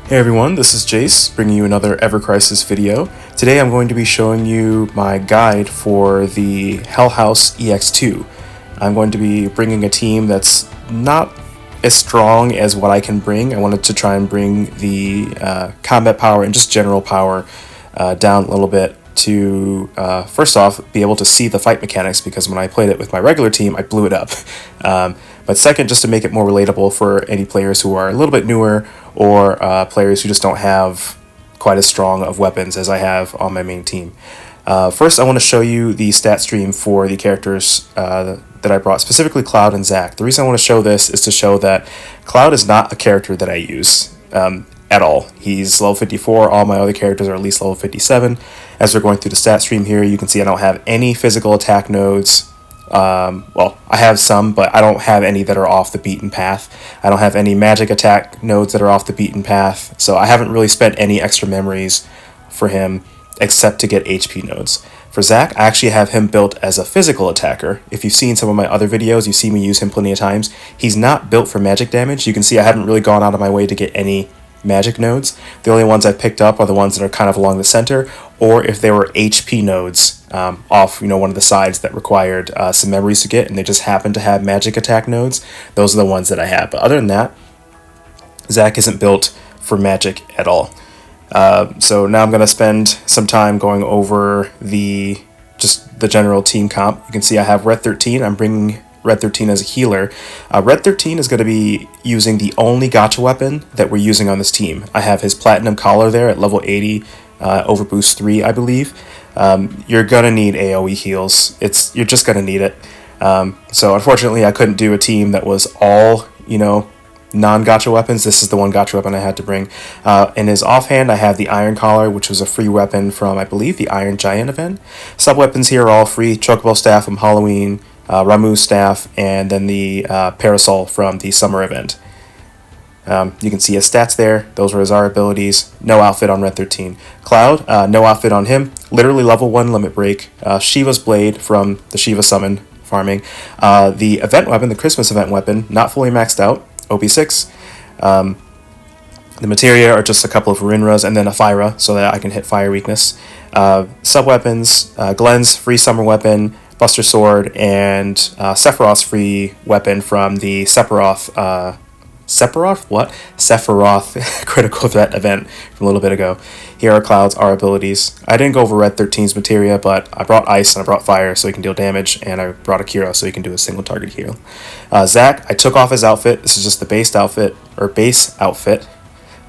Hey everyone, this is Jace, bringing you another Ever Crisis video. Today I'm going to be showing you my guide for the Hell House EX2. I'm going to be bringing a team that's not as strong as what I can bring. I wanted to try and bring the combat power and just general power down a little bit to, first off, be able to see the fight mechanics, because when I played it with my regular team, I blew it up. But second, just to make it more relatable for any players who are a little bit newer, or players who just don't have quite as strong of weapons as I have on my main team. First, I want to show you the stat stream for the characters that I brought, specifically Cloud and Zack. The reason I want to show this is to show that Cloud is not a character that I use at all. He's level 54, all my other characters are at least level 57. As we're going through the stat stream here, you can see I don't have any physical attack nodes. Well, I have some, but I don't have any that are off the beaten path. I don't have any magic attack nodes that are off the beaten path, so I haven't really spent any extra memories for him except to get HP nodes. For Zack, I actually have him built as a physical attacker. If you've seen some of my other videos, you see me use him plenty of times. He's not built for magic damage. You can see I haven't really gone out of my way to get any magic nodes. The only ones I've picked up are the ones that are kind of along the center, or if they were HP nodes off, one of the sides that required some memories to get, and they just happen to have magic attack nodes. Those are the ones that I have. But other than that, Zack isn't built for magic at all. So now I'm going to spend some time going over just the general team comp. You can see I have Red 13. I'm bringing Red 13 as a healer. Red 13 is going to be using the only gacha weapon that we're using on this team. I have his Platinum Collar there at level 80, overboost 3, I believe. You're going to need AoE heals. You're just going to need it. So unfortunately, I couldn't do a team that was all, non-gacha weapons. This is the one gacha weapon I had to bring. In his offhand, I have the Iron Collar, which was a free weapon from, I believe, the Iron Giant event. Subweapons here are all free. Chocobo Staff from Halloween, Ramu's Staff, and then the Parasol from the Summer event. You can see his stats there. Those were his R abilities. No outfit on Red 13. Cloud, no outfit on him. Literally level 1 limit break. Shiva's Blade from the Shiva Summon farming. The event weapon, the Christmas event weapon, not fully maxed out. OP6. The materia are just a couple of Rinras and then a Fyra, so that I can hit fire weakness. Sub-weapons, Glenn's free summer weapon, Buster Sword, and Sephiroth's free weapon from the Sephiroth critical threat event from a little bit ago. Here are Cloud's R abilities. I didn't go over Red 13's materia, but I brought Ice and I brought Fire so he can deal damage, and I brought Akira so he can do a single target heal. Zack, I took off his outfit. This is just the base outfit.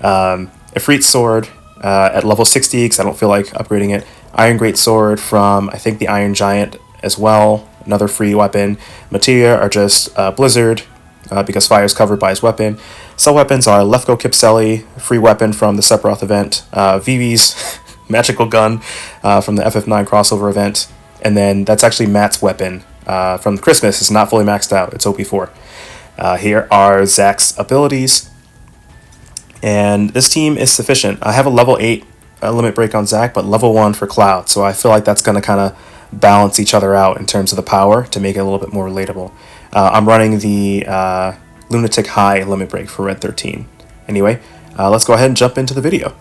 Ifrit's Sword at level 60 because I don't feel like upgrading it. Iron Great Sword from, I think, the Iron Giant as well. Another free weapon. Materia are just Blizzard, because Fire is covered by his weapon. Some weapons are Lefko Kipseli, free weapon from the Sephiroth event, Vivi's magical gun from the FF9 crossover event, and then that's actually Matt's weapon from Christmas. It's not fully maxed out, it's OP4. Here are Zack's abilities, and this team is sufficient. I have a level 8 limit break on Zack, but level 1 for Cloud, so I feel like that's going to kind of balance each other out in terms of the power to make it a little bit more relatable. I'm running the Lunatic High limit break for Red 13. Anyway, let's go ahead and jump into the video.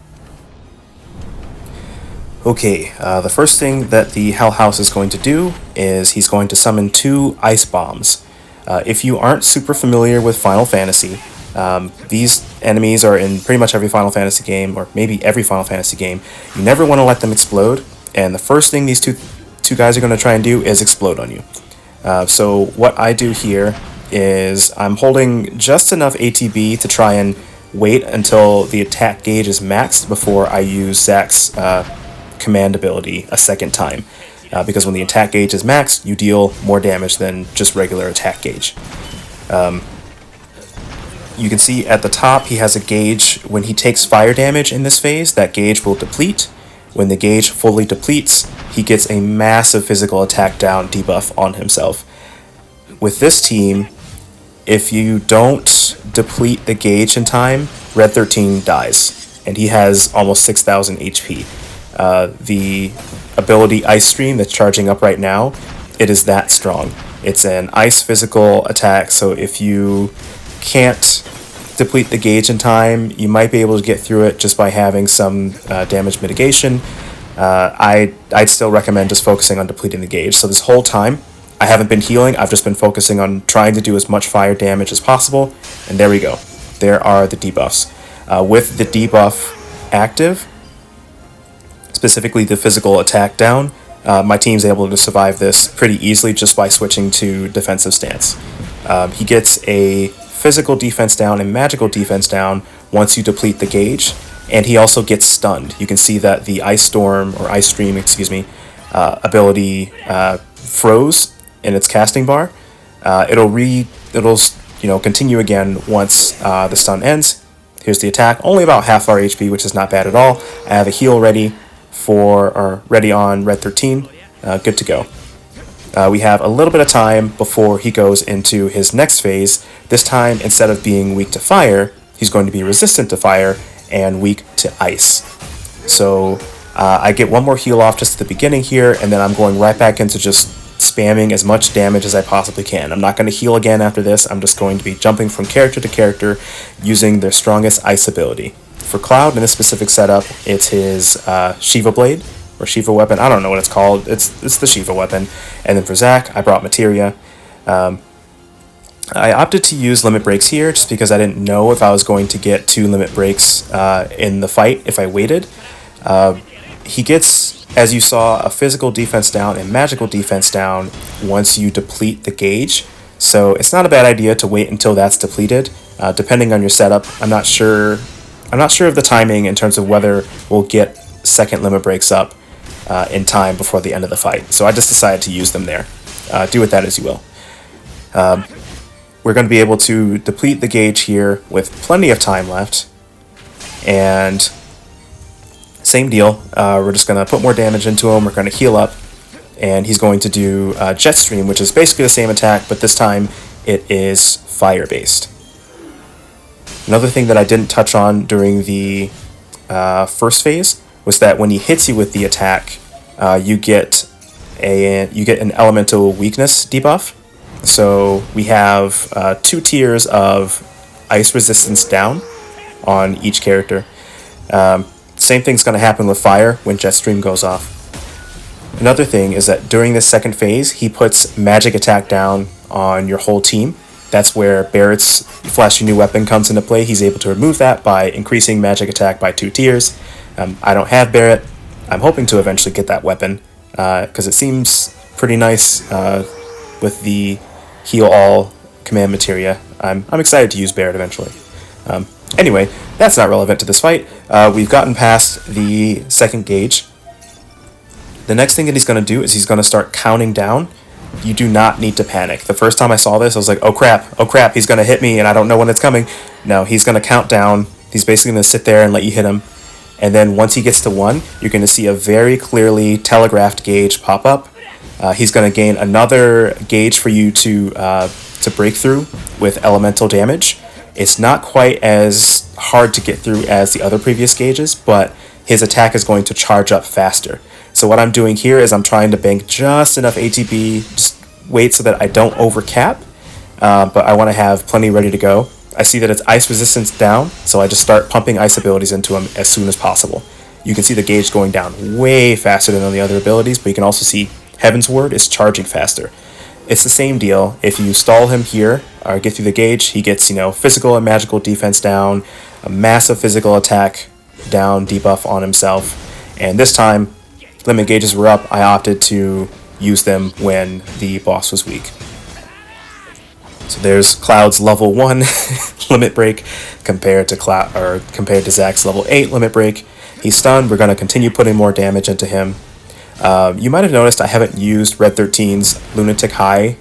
Okay, the first thing that the Hell House is going to do is he's going to summon 2 ice bombs. If you aren't super familiar with Final Fantasy, these enemies are in pretty much every Final Fantasy game, or maybe every Final Fantasy game. You never want to let them explode, and the first thing these two guys are going to try and do is explode on you. So what I do here is I'm holding just enough ATB to try and wait until the attack gauge is maxed before I use Zack's command ability a second time. Because when the attack gauge is maxed, you deal more damage than just regular attack gauge. You can see at the top he has a gauge. When he takes fire damage in this phase, that gauge will deplete. When the gauge fully depletes, he gets a massive physical attack down debuff on himself. With this team, if you don't deplete the gauge in time, Red 13 dies, and he has almost 6,000 HP. The ability Ice Stream that's charging up right now, it is that strong. It's an ice physical attack, so if you can't deplete the gauge in time, you might be able to get through it just by having some damage mitigation. I'd still recommend just focusing on depleting the gauge. So this whole time, I haven't been healing. I've just been focusing on trying to do as much fire damage as possible. And there we go. There are the debuffs. With the debuff active, specifically the physical attack down, my team's able to survive this pretty easily just by switching to defensive stance. He gets a physical defense down and magical defense down once you deplete the gauge, and he also gets stunned. You can see that the Ice Storm, or Ice Stream, ability froze in its casting bar. It'll continue again once the stun ends. Here's the attack, only about half our HP, which is not bad at all. I have a heal ready on Red 13, good to go. We have a little bit of time before he goes into his next phase. This time, instead of being weak to fire, he's going to be resistant to fire and weak to ice. So I get one more heal off just at the beginning here, and then I'm going right back into just spamming as much damage as I possibly can. I'm not going to heal again after this. I'm just going to be jumping from character to character using their strongest ice ability. For Cloud, in this specific setup, it's his Shiva Blade, or Shiva Weapon. I don't know what it's called. It's the Shiva Weapon. And then for Zack, I brought Materia. I opted to use limit breaks here just because I didn't know if I was going to get 2 limit breaks in the fight if I waited. He gets, as you saw, a physical defense down and magical defense down once you deplete the gauge. So it's not a bad idea to wait until that's depleted. Depending on your setup, I'm not sure of the timing in terms of whether we'll get second limit breaks up in time before the end of the fight. So I just decided to use them there. Do with that as you will. We're going to be able to deplete the gauge here with plenty of time left. And same deal. We're just going to put more damage into him. We're going to heal up. And he's going to do Jet Stream, which is basically the same attack, but this time it is fire-based. Another thing that I didn't touch on during the first phase was that when he hits you with the attack, you get an elemental weakness debuff. So we have 2 tiers of ice resistance down on each character. Same thing's going to happen with fire when Jet Stream goes off. Another thing is that during this second phase, he puts magic attack down on your whole team. That's where Barret's Flash Your New Weapon comes into play. He's able to remove that by increasing magic attack by 2 tiers. I don't have Barret. I'm hoping to eventually get that weapon because it seems pretty nice with the heal all command materia. I'm excited to use Barret eventually. Anyway, that's not relevant to this fight. We've gotten past the second gauge. The next thing that he's going to do is he's going to start counting down. You do not need to panic. The first time I saw this, I was like, oh crap, he's going to hit me and I don't know when it's coming. No, he's going to count down. He's basically going to sit there and let you hit him. And then once he gets to 1, you're going to see a very clearly telegraphed gauge pop up. He's going to gain another gauge for you to break through with elemental damage. It's not quite as hard to get through as the other previous gauges, but his attack is going to charge up faster. So what I'm doing here is I'm trying to bank just enough ATB, just wait so that I don't overcap, but I want to have plenty ready to go. I see that it's ice resistance down, so I just start pumping ice abilities into him as soon as possible. You can see the gauge going down way faster than on the other abilities, but you can also see Heaven's Word is charging faster. It's the same deal. If you stall him here or get through the gauge, he gets, physical and magical defense down, a massive physical attack down debuff on himself, and this time limit gauges were up. I opted to use them when the boss was weak. So there's Cloud's level 1 limit break compared to Zack's level 8 limit break. He's stunned. We're going to continue putting more damage into him. You might have noticed I haven't used Red 13's Lunatic High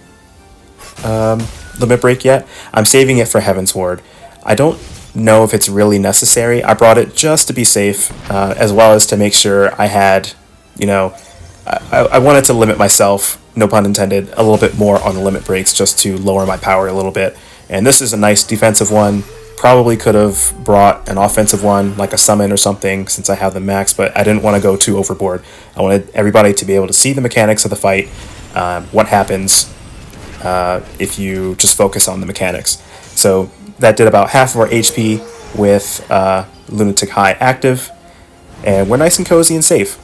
limit break yet. I'm saving it for Heaven's Ward. I don't know if it's really necessary. I brought it just to be safe, as well as to make sure I had, I wanted to limit myself, no pun intended, a little bit more on the limit breaks just to lower my power a little bit. And this is a nice defensive one. Probably could have brought an offensive one, like a summon or something, since I have the max, but I didn't want to go too overboard. I wanted everybody to be able to see the mechanics of the fight, what happens if you just focus on the mechanics. So that did about half of our HP with Lunatic High active, and we're nice and cozy and safe.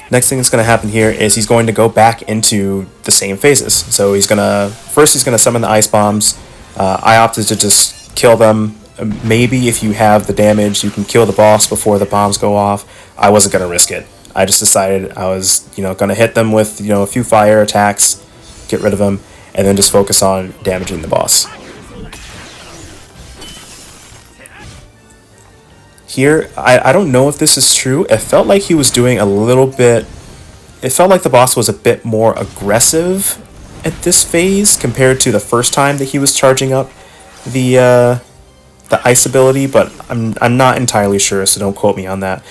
Next thing that's going to happen here is he's going to go back into the same phases. So he's going to summon the ice bombs. I opted to just kill them. Maybe if you have the damage, you can kill the boss before the bombs go off. I wasn't going to risk it. I just decided I was, going to hit them with, a few fire attacks, get rid of them, and then just focus on damaging the boss. Here, I don't know if this is true. It felt like he was doing a little bit... It felt like the boss was a bit more aggressive at this phase compared to the first time that he was charging up the ice ability, but I'm not entirely sure, so don't quote me on that.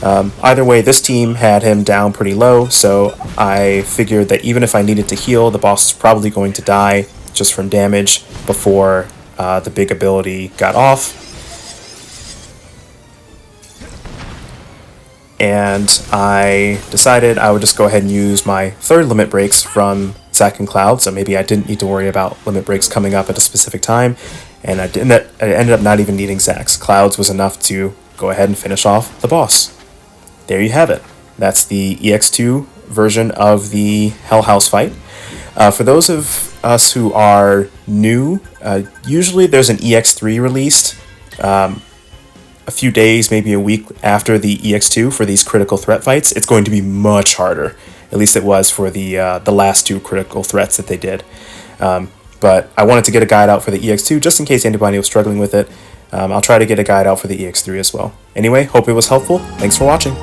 Either way, this team had him down pretty low, so I figured that even if I needed to heal, the boss was probably going to die just from damage before the big ability got off. And I decided I would just go ahead and use my third limit breaks from Zack and Cloud, so maybe I didn't need to worry about limit breaks coming up at a specific time, and I ended up not even needing Zack's. Cloud's was enough to go ahead and finish off the boss. There you have it. That's the EX2 version of the Hell House fight. For those of us who are new, usually there's an EX3 released a few days, maybe a week after the EX2 for these critical threat fights. It's going to be much harder. At least it was for the last two critical threats that they did. But I wanted to get a guide out for the EX2 just in case anybody was struggling with it. I'll try to get a guide out for the EX3 as well. Anyway, hope it was helpful. Thanks for watching.